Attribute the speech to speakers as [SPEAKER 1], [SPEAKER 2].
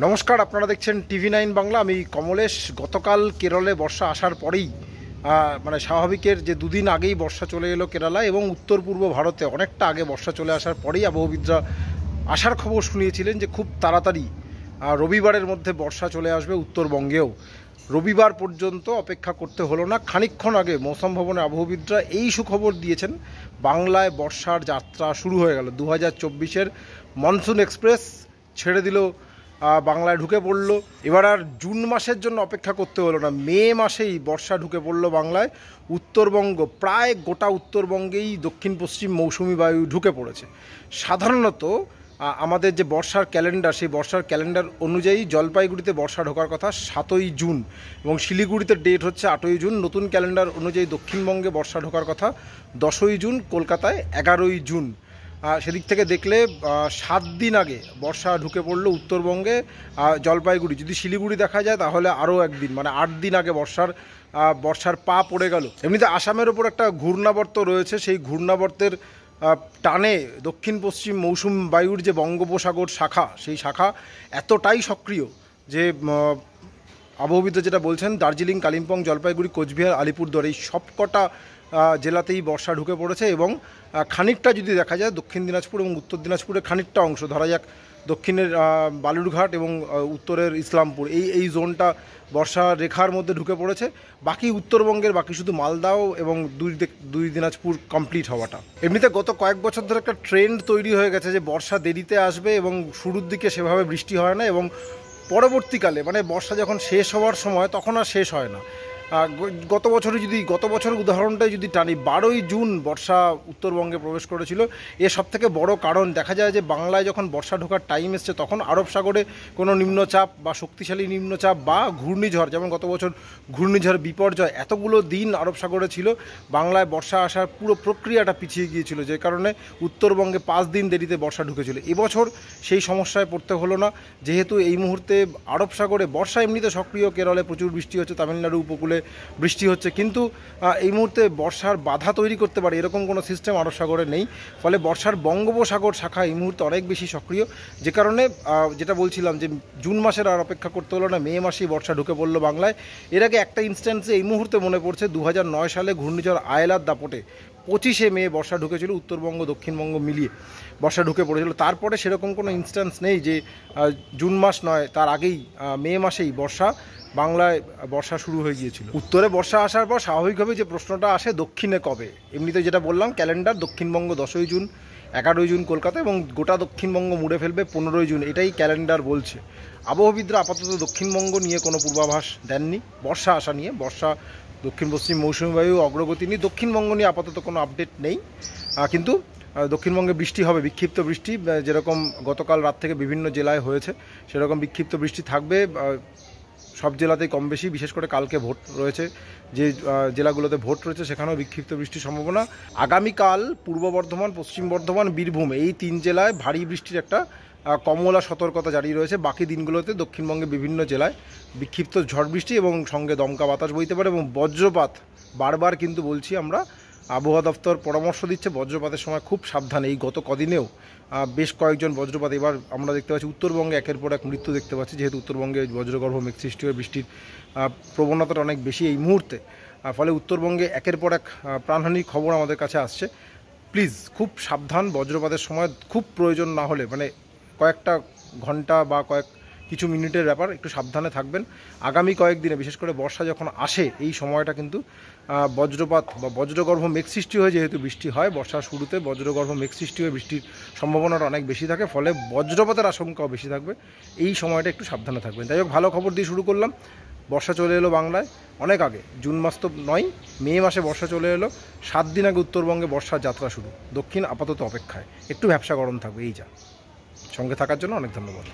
[SPEAKER 1] নমস্কার, আপনারা দেখছেন টিভি9 বাংলা। আমি কমলেশ। গতকাল কেরলে বর্ষা আসার পরেই মানে স্বাভাবিকের যে দুদিন আগেই বর্ষা চলে এলো কেরালায় এবং উত্তর পূর্ব ভারতে অনেকটা আগে বর্ষা চলে আসার পরেই আবহবিদরা আসার খবর শুনিয়েছিলেন যে খুব তাড়াতাড়ি রবিবারের মধ্যে বর্ষা চলে আসবে উত্তরবঙ্গেও। রবিবার পর্যন্ত অপেক্ষা করতে হলো না। খানিকক্ষণ আগে মৌসুম ভবনের আবহবিদরা এই সুখবর দিয়েছেন, বাংলায় বর্ষার যাত্রা শুরু হয়ে গেল। 2024-এর মনসুন এক্সপ্রেস ছেড়ে দিল, বাংলায় ঢুকে পড়লো। এবার আর জুন মাসের জন্য অপেক্ষা করতে হলো না, মে মাসেই বর্ষা ঢুকে পড়লো বাংলায়। উত্তরবঙ্গ, প্রায় গোটা উত্তরবঙ্গেই দক্ষিণ পশ্চিম মৌসুমি বায়ু ঢুকে পড়েছে। সাধারণত আমাদের যে বর্ষার ক্যালেন্ডার, সেই বর্ষার ক্যালেন্ডার অনুযায়ী জলপাইগুড়িতে বর্ষা ঢোকার কথা 7ই জুন এবং শিলিগুড়িতে ডেট হচ্ছে 8ই জুন। নতুন ক্যালেন্ডার অনুযায়ী দক্ষিণবঙ্গে বর্ষা ঢোকার কথা 10ই জুন, কলকাতায় 11ই জুন। সেদিক থেকে দেখলে 7 দিন আগে বর্ষা ঢুকে পড়লো উত্তরবঙ্গে। জলপাইগুড়ি, যদি শিলিগুড়ি দেখা যায় তাহলে আরও একদিন, মানে 8 দিন আগে বর্ষার পা পড়ে গেল। এমনিতে আসামের ওপর একটা ঘূর্ণাবর্ত রয়েছে, সেই ঘূর্ণাবর্তের টানে দক্ষিণ পশ্চিম মৌসুম বায়ুর যে বঙ্গোপসাগর শাখা, সেই শাখা এতটাই সক্রিয় যে আবহবিদরা যেটা বলছেন, দার্জিলিং, কালিম্পং, জলপাইগুড়ি, কোচবিহার, আলিপুরদুয়ার এই সবকটা জেলাতেই বর্ষা ঢুকে পড়েছে। এবং খানিকটা যদি দেখা যায় দক্ষিণ দিনাজপুর এবং উত্তর দিনাজপুরের খানিকটা অংশ, ধরা যাক দক্ষিণের বালুরঘাট এবং উত্তরের ইসলামপুর, এই জোনটা বর্ষা রেখার মধ্যে ঢুকে পড়েছে। বাকি উত্তরবঙ্গের বাকি শুধু মালদাও এবং দুই দিনাজপুর কমপ্লিট হওয়াটা। এমনিতে গত কয়েক বছর ধরে একটা ট্রেন্ড তৈরি হয়ে গেছে যে বর্ষা দেরিতে আসবে এবং শুরুর দিকে সেভাবে বৃষ্টি হয় না এবং পরবর্তীকালে মানে বর্ষা যখন শেষ হওয়ার সময় তখন আর শেষ হয় না। গত বছরের উদাহরণটাই যদি টানি, 12ই জুন বর্ষা উত্তরবঙ্গে প্রবেশ করেছিল। এর সবথেকে বড় কারণ দেখা যায় যে বাংলায় যখন বর্ষা ঢোকার টাইম এসছে তখন আরব সাগরে কোনো নিম্নচাপ বা শক্তিশালী নিম্নচাপ বা ঘূর্ণিঝড়, যেমন গত বছর ঘূর্ণিঝড় বিপর্যয়, এতগুলো দিন আরব সাগরে ছিল। বাংলায় বর্ষা আসার পুরো প্রক্রিয়াটা পিছিয়ে গিয়েছিল, যে কারণে উত্তরবঙ্গে 5 দিন দেরিতে বর্ষা ঢুকেছিল। এবছর সেই সমস্যায় পড়তে হলো না, যেহেতু এই মুহূর্তে আরব সাগরে বর্ষা এমনিতে সক্রিয়। কেরলে প্রচুর বৃষ্টি হচ্ছে, তামিলনাড়ু উপকূলে বৃষ্টি হচ্ছে, কিন্তু এই মুহূর্তে বর্ষার বাধা তৈরি করতে পারে এরকম কোনো সিস্টেম আরব সাগরে নেই। ফলে বর্ষার বঙ্গোপসাগর শাখা এই মুহূর্তে অনেক বেশি সক্রিয়, যে কারণে যেটা বলছিলাম যে জুন মাসের আর অপেক্ষা করতে হলো না, মে মাসেই বর্ষা ঢুকে পড়লো বাংলায়। এর আগে একটা ইনস্ট্যান্সে এই মুহূর্তে মনে পড়ছে, 2009 সালে ঘূর্ণিঝড় আয়েলার দাপটে 25শে মে বর্ষা ঢুকেছিল, উত্তরবঙ্গ দক্ষিণবঙ্গ মিলিয়ে বর্ষা ঢুকে পড়েছিল। তারপরে সেরকম কোনো ইনস্ট্যান্স নেই যে জুন মাস নয় তার আগেই মে মাসেই বাংলায় বর্ষা শুরু হয়ে গিয়েছিল। উত্তরে বর্ষা আসার পর স্বাভাবিকভাবে যে প্রশ্নটা আসে, দক্ষিণে কবে? এমনিতে যেটা বললাম, ক্যালেন্ডার দক্ষিণবঙ্গ 10ই জুন, 11ই জুন কলকাতা এবং গোটা দক্ষিণবঙ্গ মুড়ে ফেলবে 15ই জুন, এটাই ক্যালেন্ডার বলছে। আবহবিদরা আপাতত দক্ষিণবঙ্গ নিয়ে কোনো পূর্বাভাস দেননি বর্ষা আসা নিয়ে। বর্ষা দক্ষিণ পশ্চিম মৌসুমী বায়ু অগ্রগতি নিয়ে দক্ষিণবঙ্গ নিয়ে আপাতত কোনো আপডেট নেই, কিন্তু দক্ষিণবঙ্গে বৃষ্টি হবে, বিক্ষিপ্ত বৃষ্টি, যেরকম গতকাল রাত থেকে বিভিন্ন জেলায় হয়েছে সেরকম বিক্ষিপ্ত বৃষ্টি থাকবে সব জেলাতেই কম বেশি। বিশেষ করে কালকে ভোট রয়েছে, যে জেলাগুলোতে ভোট রয়েছে সেখানেও বিক্ষিপ্ত বৃষ্টির সম্ভাবনা। আগামীকাল পূর্ব বর্ধমান, পশ্চিম বর্ধমান, বীরভূম এই 3 জেলায় ভারী বৃষ্টির একটা কমলা সতর্কতা জারি রয়েছে। বাকি দিনগুলোতে দক্ষিণবঙ্গে বিভিন্ন জেলায় বিক্ষিপ্ত ঝড় বৃষ্টি এবং সঙ্গে দমকা বাতাস বইতে পারে এবং বজ্রপাত। বারবার কিন্তু বলছি আমরা, আবহাওয়া দপ্তর পরামর্শ দিচ্ছে বজ্রপাতের সময় খুব সাবধান। এই গত কদিনেও বেশ কয়েকজন বজ্রপাত, এবার আমরা দেখতে পাচ্ছি উত্তরবঙ্গে একের পর এক মৃত্যু দেখতে পাচ্ছি, যেহেতু উত্তরবঙ্গে বজ্রগর্ভ মেঘ সৃষ্টি হয়ে বৃষ্টির প্রবণতাটা অনেক বেশি এই মুহূর্তে। ফলে উত্তরবঙ্গে একের পর এক প্রাণহানির খবর আমাদের কাছে আসছে। প্লিজ খুব সাবধান, বজ্রপাতের সময় খুব প্রয়োজন না হলে, মানে কয়েকটা ঘন্টা বা কিছু মিনিটের ব্যাপার, একটু সাবধানে থাকবেন। আগামী কয়েকদিনে বিশেষ করে বর্ষা যখন আসে এই সময়টা কিন্তু বজ্রপাত বা বজ্রগর্ভ মেঘ সৃষ্টি হয়ে, যেহেতু বৃষ্টি হয় বর্ষার শুরুতে, বজ্রগর্ভ মেঘ সৃষ্টি হয়ে বৃষ্টির সম্ভাবনাটা অনেক বেশি থাকে, ফলে বজ্রপাতের আশঙ্কাও বেশি থাকবে। এই সময়টা একটু সাবধানে থাকবেন। যাই হোক, ভালো খবর দিয়ে শুরু করলাম। বর্ষা চলে এলো বাংলায় অনেক আগে, জুন মাস তো নয়, মে মাসে বর্ষা চলে এলো। 7 দিন আগে উত্তরবঙ্গে বর্ষার যাত্রা শুরু। দক্ষিণ আপাতত অপেক্ষায়, একটু ভ্যাপসা গরম থাকবে। এই যা, সঙ্গে থাকার জন্য অনেক ধন্যবাদ।